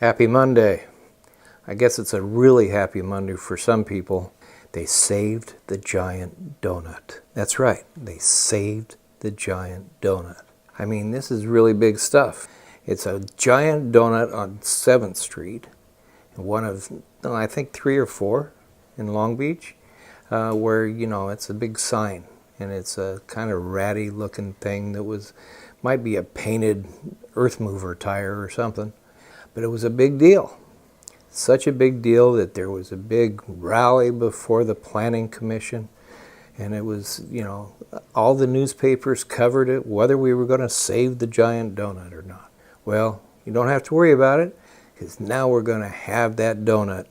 Happy Monday. I guess it's a really happy Monday for some people. They saved the giant donut. That's right, they saved the giant donut. I mean, this is really big stuff. It's a giant donut on 7th Street, one of, I think, 3 or 4 in Long Beach, where, it's a big sign, and it's a kind of ratty looking thing that might be a painted earth mover tire or something, but it was a big deal. Such a big deal that there was a big rally before the Planning Commission, and it was, all the newspapers covered it, whether we were going to save the giant donut or not. Well, you don't have to worry about it, because now we're going to have that donut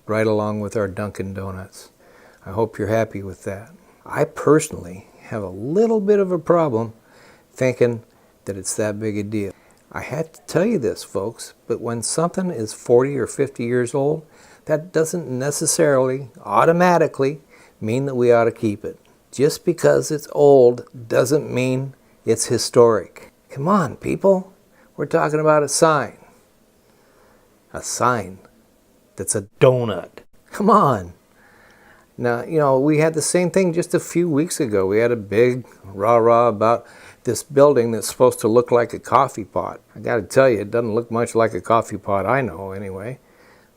right along with our Dunkin' Donuts. I hope you're happy with that. I personally have a little bit of a problem thinking that it's that big a deal. I had to tell you this, folks, but when something is 40 or 50 years old, that doesn't necessarily, automatically, mean that we ought to keep it. Just because it's old doesn't mean it's historic. Come on, people. We're talking about a sign. A sign that's a donut. Come on. Now, we had the same thing just a few weeks ago. We had a big rah-rah about this building that's supposed to look like a coffee pot. I got to tell you, it doesn't look much like a coffee pot I know anyway.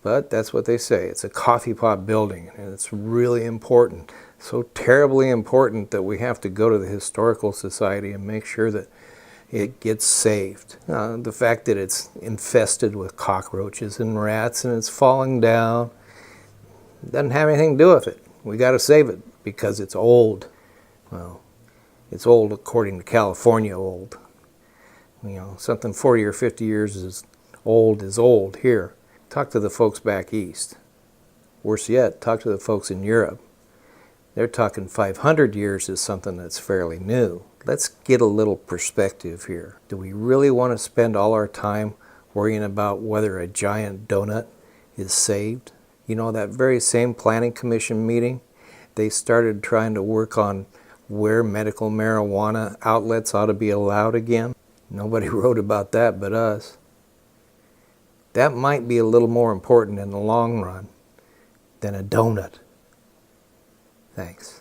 But that's what they say. It's a coffee pot building, and it's really important. So terribly important that we have to go to the Historical Society and make sure that it gets saved. The fact that it's infested with cockroaches and rats and it's falling down doesn't have anything to do with it. We got to save it because it's old. Well, it's old according to California old. Something 40 or 50 years is old here. Talk to the folks back east. Worse yet, talk to the folks in Europe. They're talking 500 years is something that's fairly new. Let's get a little perspective here. Do we really want to spend all our time worrying about whether a giant donut is saved? That very same Planning Commission meeting, they started trying to work on where medical marijuana outlets ought to be allowed again. Nobody wrote about that but us. That might be a little more important in the long run than a donut. Thanks.